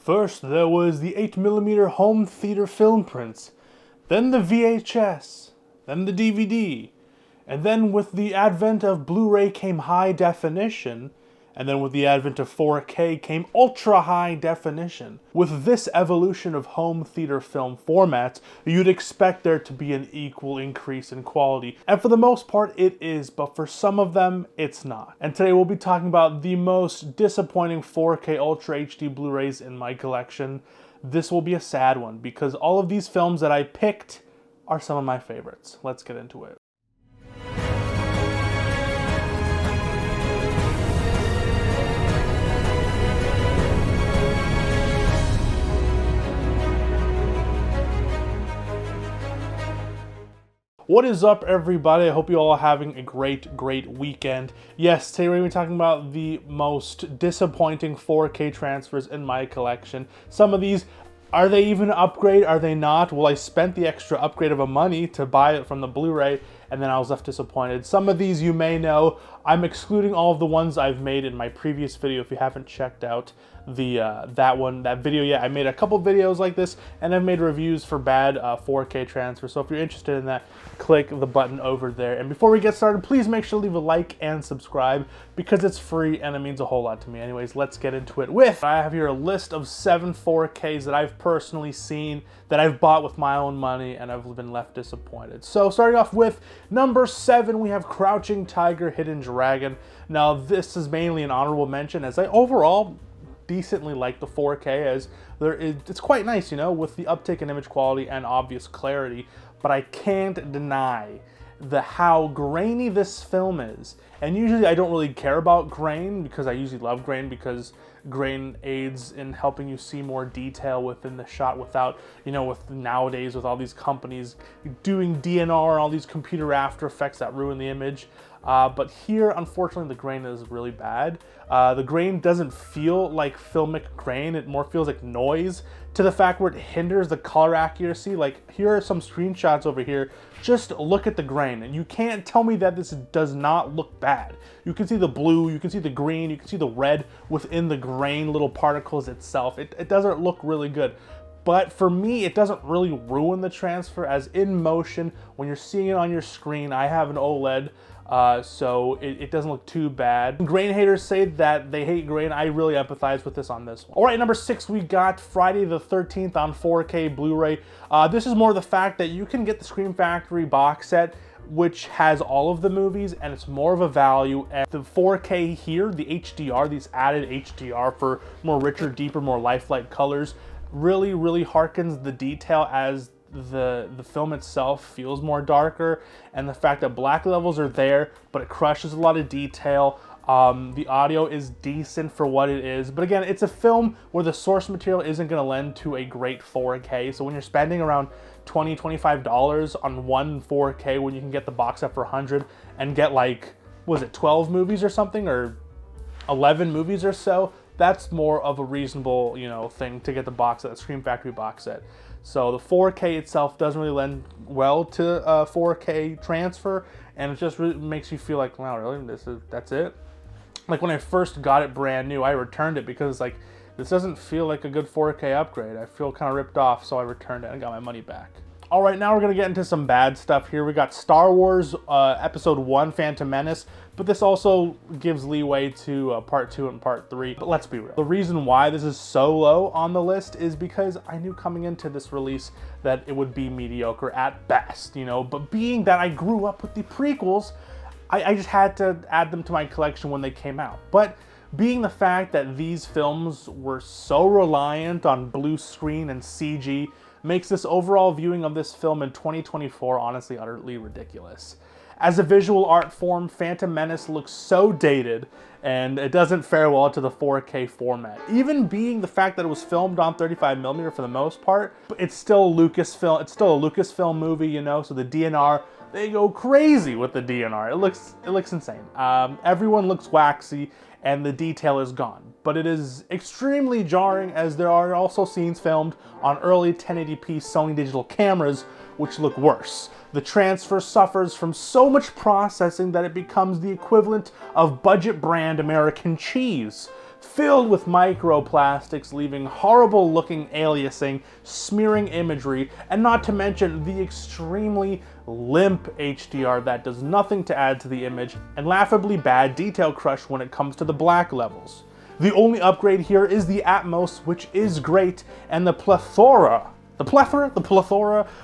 First, there was the 8mm home theater film prints, then the VHS, then the DVD, and then with the advent of Blu-ray came high definition, and then with the advent of 4K came ultra high definition. With this evolution of home theater film formats, you'd expect there to be an equal increase in quality. And for the most part, it is, but for some of them, it's not. And today we'll be talking about the most disappointing 4K Ultra HD Blu-rays in my collection. This will be a sad one, because all of these films that I picked are some of my favorites. Let's get into it. What is up, everybody? I hope you all are having a great weekend. Yes, today we're going to be talking about the most disappointing 4K transfers in my collection. Some of these, are they even an upgrade? Are they not? Well, I spent the extra upgrade of money to buy it from the Blu-ray, and then I was left disappointed. Some of these you may know. I'm excluding all of the ones I've made in my previous video. If you haven't checked out that video yet, I made a couple videos like this, and I've made reviews for bad 4K transfers. So if you're interested in that, click the button over there. And before we get started, please make sure to leave a like and subscribe, because it's free and it means a whole lot to me. Anyways, let's get into it. I have here a list of 7 4Ks that I've personally seen, that I've bought with my own money, and I've been left disappointed. So starting off with number 7, we have Crouching Tiger, Hidden Dragon. Now this is mainly an honorable mention, as I overall decently like the 4K, as it's quite nice, you know, with the uptick in image quality and obvious clarity. But I can't deny how grainy this film is. And usually I don't really care about grain, because I usually love grain, because grain aids in helping you see more detail within the shot without, you know, with nowadays with all these companies doing DNR and all these computer After Effects that ruin the image. But here, unfortunately, the grain is really bad. The grain doesn't feel like filmic grain. It more feels like noise, to the fact where it hinders the color accuracy. Like, here are some screenshots over here. Just look at the grain, and you can't tell me that this does not look bad. You can see the blue, you can see the green, you can see the red within the grain little particles itself. It doesn't look really good. But for me, it doesn't really ruin the transfer, as in motion, when you're seeing it on your screen, I have an OLED, so it doesn't look too bad. Grain haters say that they hate grain. I really empathize with this on this one. All right, number 6, we got Friday the 13th on 4K Blu-ray. This is more the fact that you can get the Scream Factory box set, which has all of the movies, and it's more of a value. And the 4K here, the HDR, these added HDR for more richer, deeper, more lifelike colors, really harkens the detail, as the film itself feels more darker, and the fact that black levels are there, but it crushes a lot of detail. The audio is decent for what it is, but again, it's a film where the source material isn't going to lend to a great 4K. So when you're spending around $20, $25 on one 4K, when you can get the box set for $100 and get, like, was it 12 movies or something, or 11 movies or so, that's more of a reasonable, you know, thing to get the box set, the Scream Factory box set. So the 4K itself doesn't really lend well to a 4K transfer, and it just really makes you feel like, wow, really, that's it? Like, when I first got it brand new, I returned it because, like, this doesn't feel like a good 4K upgrade. I feel kind of ripped off, so I returned it and got my money back. All right, now we're going to get into some bad stuff here. We got Star Wars Episode 1, Phantom Menace, but this also gives leeway to Part 2 and Part 3. But let's be real. The reason why this is so low on the list is because I knew coming into this release that it would be mediocre at best, you know, but being that I grew up with the prequels, I just had to add them to my collection when they came out. But being the fact that these films were so reliant on blue screen and CG makes this overall viewing of this film in 2024 honestly utterly ridiculous. As a visual art form, Phantom Menace looks so dated, and it doesn't fare well to the 4K format. Even being the fact that it was filmed on 35mm for the most part, but it's still Lucasfilm. It's still a Lucasfilm movie, you know. So the DNR, they go crazy with the DNR. It looks insane. Everyone looks waxy, and the detail is gone. But it is extremely jarring, as there are also scenes filmed on early 1080p Sony digital cameras which look worse. The transfer suffers from so much processing that it becomes the equivalent of budget brand American cheese. filled with microplastics, leaving horrible looking aliasing, smearing imagery, and not to mention the extremely limp HDR that does nothing to add to the image, and laughably bad detail crush when it comes to the black levels. The only upgrade here is the Atmos, which is great, and the plethora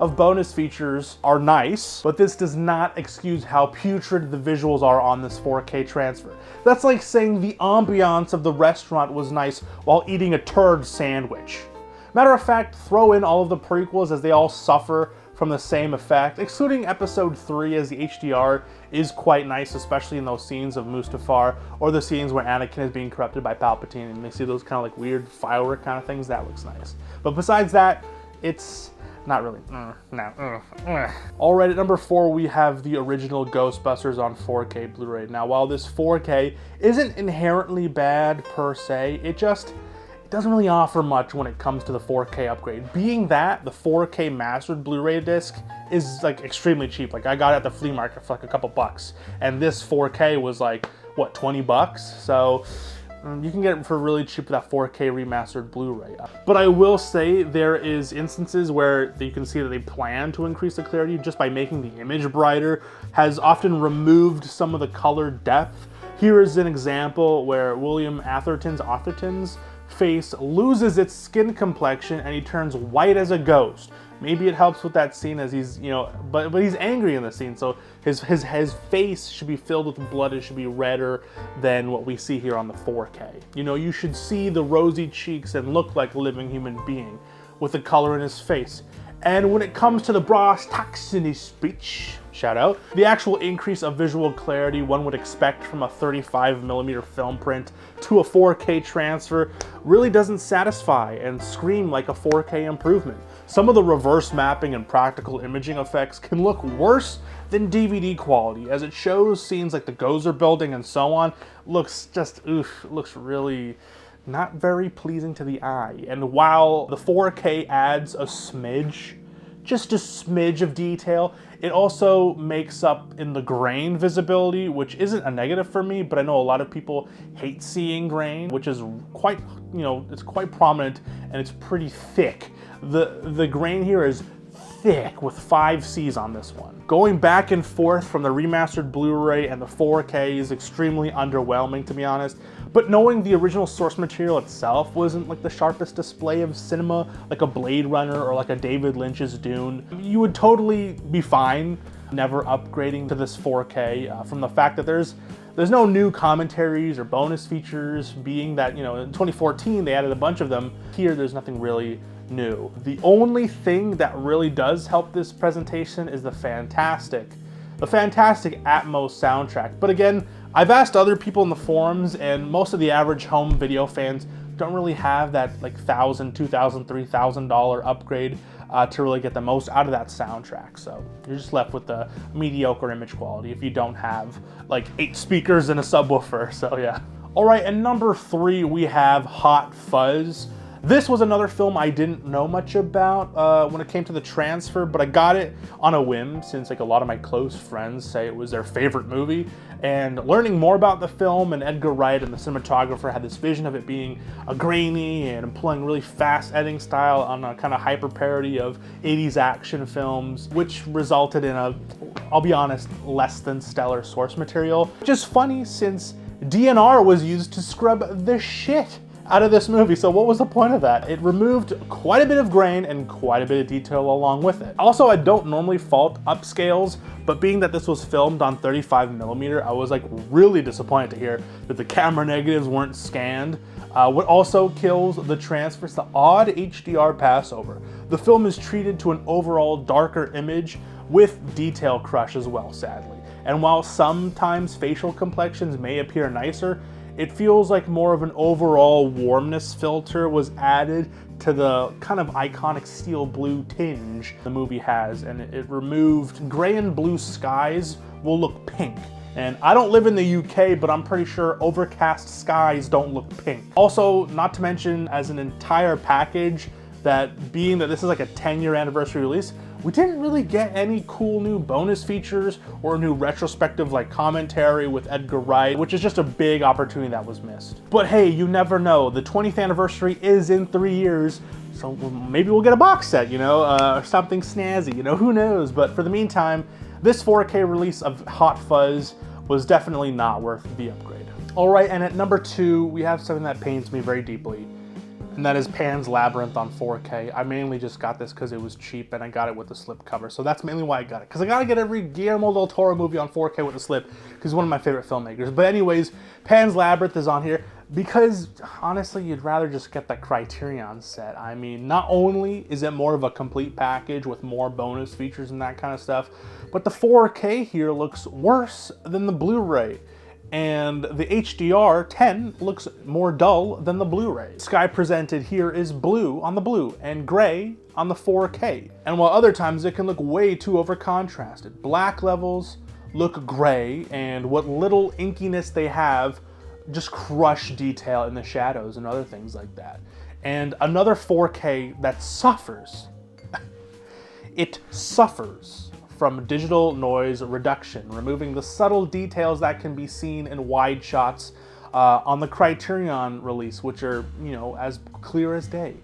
of bonus features are nice, but this does not excuse how putrid the visuals are on this 4K transfer. That's like saying the ambiance of the restaurant was nice while eating a turd sandwich. Matter of fact, throw in all of the prequels as they all suffer from the same effect, excluding episode 3 as the HDR is quite nice, especially in those scenes of Mustafar or the scenes where Anakin is being corrupted by Palpatine and they see those kind of like weird firework kind of things. That looks nice. But besides that, it's not really, Alright, at number 4 we have the original Ghostbusters on 4K Blu-ray. Now while this 4K isn't inherently bad per se, it doesn't really offer much when it comes to the 4K upgrade. Being that the 4K mastered Blu-ray disc is like extremely cheap. Like I got it at the flea market for like a couple bucks, and this 4K was like, what, 20 bucks? So you can get it for really cheap with that 4K remastered Blu-ray. But I will say there is instances where you can see that they plan to increase the clarity just by making the image brighter, has often removed some of the color depth. Here is an example where William Atherton's face loses its skin complexion and he turns white as a ghost. Maybe it helps with that scene as he's, but he's angry in the scene, so his face should be filled with blood. It should be redder than what we see here on the 4K. You should see the rosy cheeks and look like a living human being with the color in his face. And when it comes to the brass tacks in his speech, shout out, the actual increase of visual clarity one would expect from a 35mm film print to a 4K transfer really doesn't satisfy and scream like a 4K improvement. Some of the reverse mapping and practical imaging effects can look worse than DVD quality, as it shows scenes like the Gozer building and so on. Looks really not very pleasing to the eye. And while the 4K adds a smidge, just a smidge of detail, it also makes up in the grain visibility, which isn't a negative for me, but I know a lot of people hate seeing grain, which is quite, it's quite prominent and it's pretty thick. The grain here is thick with 5 C's on this one. Going back and forth from the remastered Blu-ray and the 4K is extremely underwhelming, to be honest. But knowing the original source material itself wasn't like the sharpest display of cinema, like a Blade Runner or like a David Lynch's Dune, you would totally be fine never upgrading to this 4K from the fact that there's no new commentaries or bonus features, being that, in 2014 they added a bunch of them. Here there's nothing really new. The only thing that really does help this presentation is the fantastic Atmos soundtrack. But again, I've asked other people in the forums, and most of the average home video fans don't really have that like $1,000, $2,000, $3,000 upgrade to really get the most out of that soundtrack. So you're just left with the mediocre image quality if you don't have like 8 speakers and a subwoofer. So yeah. All right, and number 3 we have Hot Fuzz. This was another film I didn't know much about when it came to the transfer, but I got it on a whim since like a lot of my close friends say it was their favorite movie. And learning more about the film, and Edgar Wright and the cinematographer had this vision of it being a grainy and employing really fast editing style on a kind of hyper parody of 80s action films, which resulted in a, I'll be honest, less than stellar source material. Which is funny since DNR was used to scrub the shit out of this movie, so what was the point of that? It removed quite a bit of grain and quite a bit of detail along with it. Also, I don't normally fault upscales, but being that this was filmed on 35mm, I was like really disappointed to hear that the camera negatives weren't scanned. What also kills the transfer is the odd HDR passover. The film is treated to an overall darker image with detail crush as well, sadly. And while sometimes facial complexions may appear nicer, it feels like more of an overall warmness filter was added to the kind of iconic steel blue tinge the movie has, and it removed gray and blue skies will look pink. And I don't live in the UK, but I'm pretty sure overcast skies don't look pink. Also, not to mention as an entire package, that being that this is like a 10-year anniversary release, we didn't really get any cool new bonus features or new retrospective like commentary with Edgar Wright, which is just a big opportunity that was missed. But hey, you never know. The 20th anniversary is in 3 years, so maybe we'll get a box set, you know, or something snazzy, you know, who knows? But for the meantime, this 4K release of Hot Fuzz was definitely not worth the upgrade. All right, and at number 2, we have something that pains me very deeply, and that is Pan's Labyrinth on 4K. I mainly just got this because it was cheap and I got it with the slipcover. So that's mainly why I got it. Because I gotta get every Guillermo del Toro movie on 4K with the slip, because he's one of my favorite filmmakers. But anyways, Pan's Labyrinth is on here because honestly, you'd rather just get the Criterion set. I mean, not only is it more of a complete package with more bonus features and that kind of stuff, but the 4K here looks worse than the Blu-ray. And the HDR10 looks more dull than the Blu-ray. Sky presented here is blue on the blue and gray on the 4K. And while other times it can look way too over-contrasted. Black levels look gray, and what little inkiness they have just crush detail in the shadows and other things like that. And another 4K that suffers. It suffers from digital noise reduction, removing the subtle details that can be seen in wide shots on the Criterion release, which are, you know, as clear as day.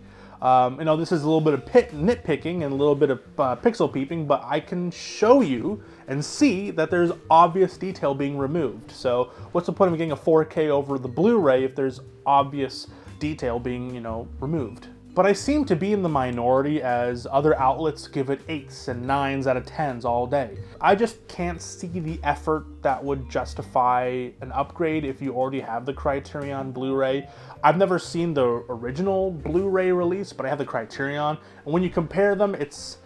You know, this is a little bit of nitpicking and a little bit of pixel peeping, but I can show you and see that there's obvious detail being removed. So what's the point of getting a 4K over the Blu-ray if there's obvious detail being, you know, removed? But I seem to be in the minority, as other outlets give it 8s and 9s out of 10s all day. I just can't see the effort that would justify an upgrade if you already have the Criterion Blu-ray. I've never seen the original Blu-ray release, but I have the Criterion, and when you compare them, it's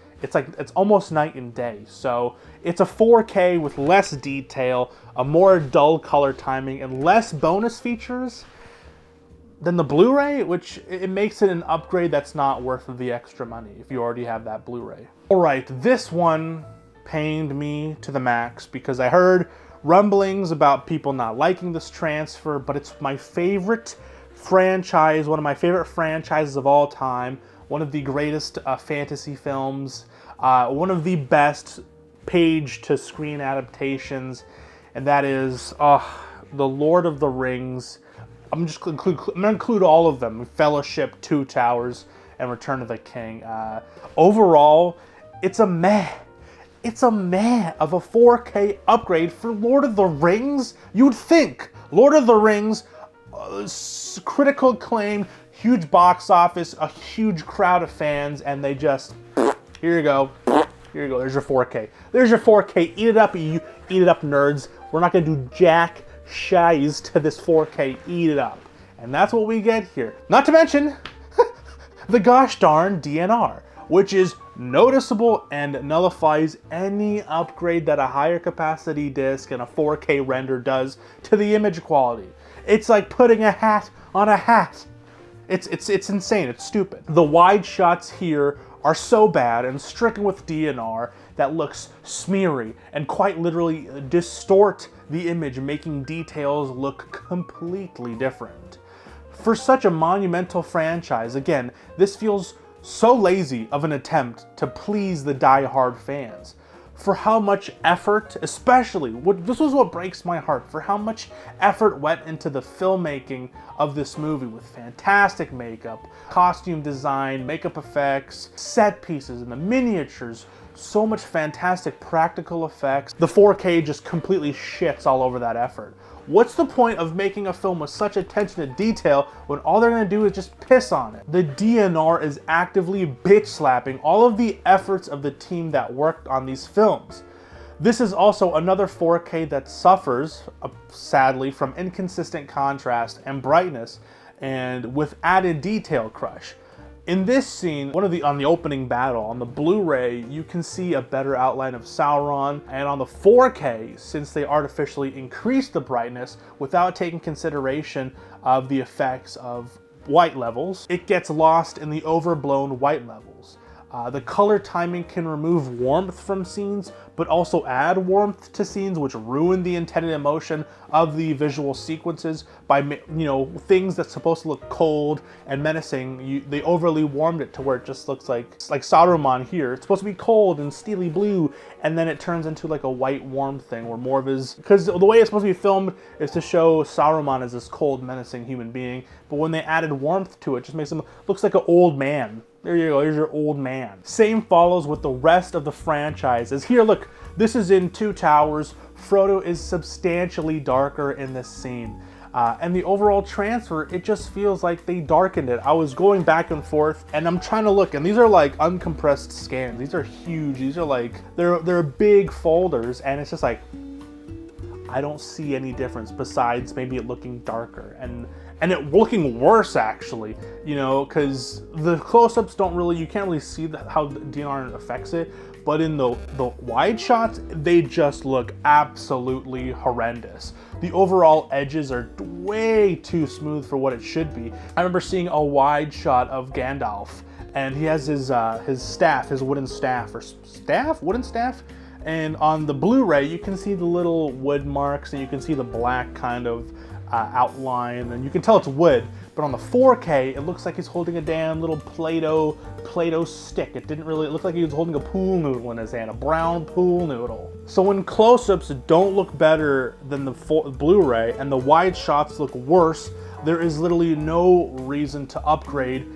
almost night and day. So it's a 4K with less detail, a more dull color timing, and less bonus features than the Blu-ray, which it makes it an upgrade that's not worth the extra money if you already have that Blu-ray. All right, this one pained me to the max because I heard rumblings about people not liking this transfer, but it's my favorite franchise, one of my favorite franchises of all time, one of the greatest fantasy films, one of the best page-to-screen adaptations, and that is The Lord of the Rings. I'm gonna include all of them: Fellowship, Two Towers, and Return of the King. Overall, it's a meh. It's a meh of a 4K upgrade for Lord of the Rings. You'd think Lord of the Rings, critical acclaim, huge box office, a huge crowd of fans, and they just, here you go. Here you go. There's your 4K. There's your 4K. Eat it up, you eat it up, nerds. We're not gonna do jack shies to this 4K. Eat it up. And that's what we get here. Not to mention the gosh darn DNR, which is noticeable and nullifies any upgrade that a higher capacity disc and a 4K render does to the image quality. It's like putting a hat on a hat. It's insane. It's stupid. The wide shots here are so bad and stricken with DNR that looks smeary and quite literally distort the image, making details look completely different. For such a monumental franchise, again, this feels so lazy of an attempt to please the die-hard fans. For how much effort, especially, this was what breaks my heart, for how much effort went into the filmmaking of this movie with fantastic makeup, costume design, makeup effects, set pieces, and the miniatures, so much fantastic practical effects. The 4K just completely shits all over that effort. What's the point of making a film with such attention to detail when all they're gonna do is just piss on it? The DNR is actively bitch slapping all of the efforts of the team that worked on these films. This is also another 4K that suffers, sadly, from inconsistent contrast and brightness, and with added detail crush. In this scene, on the opening battle, on the Blu-ray, you can see a better outline of Sauron, and on the 4K, since they artificially increased the brightness without taking consideration of the effects of white levels, it gets lost in the overblown white levels. The color timing can remove warmth from scenes, but also add warmth to scenes, which ruin the intended emotion of the visual sequences by, things that's supposed to look cold and menacing. They overly warmed it to where it just looks like Saruman here. It's supposed to be cold and steely blue, and then it turns into like a white warm thing where more of his, because the way it's supposed to be filmed is to show Saruman as this cold, menacing human being, but when they added warmth to it, just makes him looks like an old man. There you go, here's your old man. Same follows with the rest of the franchises. Here, look, this is in Two Towers. Frodo is substantially darker in this scene. And the overall transfer, it just feels like they darkened it. I was going back and forth, and I'm trying to look, and these are like uncompressed scans. These are huge. These are like, they're big folders, and it's just like, I don't see any difference besides maybe it looking darker and it looking worse, actually, because the close-ups don't really, you can't really see how DNR affects it, but in the wide shots, they just look absolutely horrendous. The overall edges are way too smooth for what it should be. I remember seeing a wide shot of Gandalf, and he has his staff, his wooden staff, wooden staff? And on the Blu-ray, you can see the little wood marks, and you can see the black kind of outline, and you can tell it's wood. But on the 4K, it looks like he's holding a damn little Play-Doh stick. It looked like he was holding a pool noodle in his hand, a brown pool noodle. So when close-ups don't look better than the Blu-ray and the wide shots look worse, there is literally no reason to upgrade,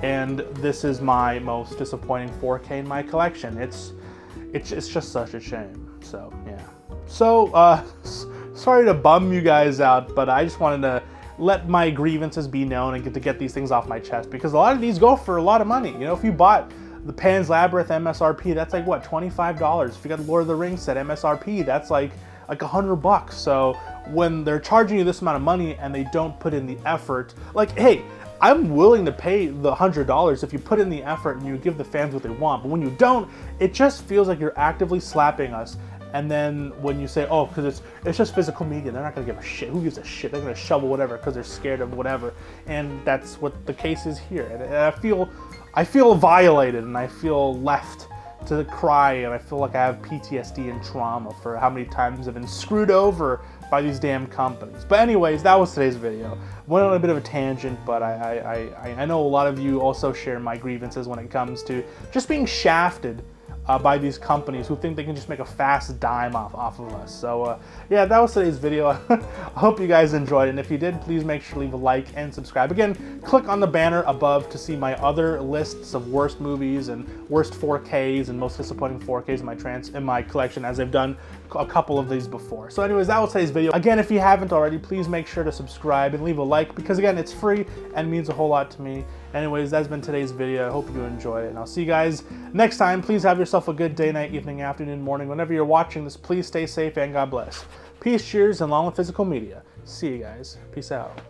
and this is my most disappointing 4K in my collection. It's just such a shame. So yeah. So sorry to bum you guys out, but I just wanted to let my grievances be known and get these things off my chest, because a lot of these go for a lot of money. If you bought the Pan's Labyrinth MSRP, that's like what, $25? If you got the Lord of the Rings set MSRP, that's like $100. So when they're charging you this amount of money and they don't put in the effort, like, hey, I'm willing to pay the $100 if you put in the effort and you give the fans what they want. But when you don't, it just feels like you're actively slapping us. And then when you say, oh, because it's just physical media, they're not going to give a shit. Who gives a shit? They're going to shovel whatever because they're scared of whatever. And that's what the case is here. And I feel violated, and I feel left to cry, and I feel like I have PTSD and trauma for how many times I've been screwed over by these damn companies. But anyways, that was today's video. Went on a bit of a tangent, but I know a lot of you also share my grievances when it comes to just being shafted by these companies who think they can just make a fast dime off of us. So yeah, that was today's video. I hope you guys enjoyed it, and if you did, please make sure to leave a like and subscribe. Again, click on the banner above to see my other lists of worst movies and worst 4Ks and most disappointing 4Ks in my collection, as I've done a couple of these before. So anyways, that was today's video. Again, if you haven't already, please make sure to subscribe and leave a like, because again, it's free and means a whole lot to me. Anyways, that's been today's video. I hope you enjoyed it, and I'll see you guys next time. Please have yourself a good day, night, evening, afternoon, morning. Whenever you're watching this, please stay safe and God bless. Peace, cheers, and long live physical media. See you guys. Peace out.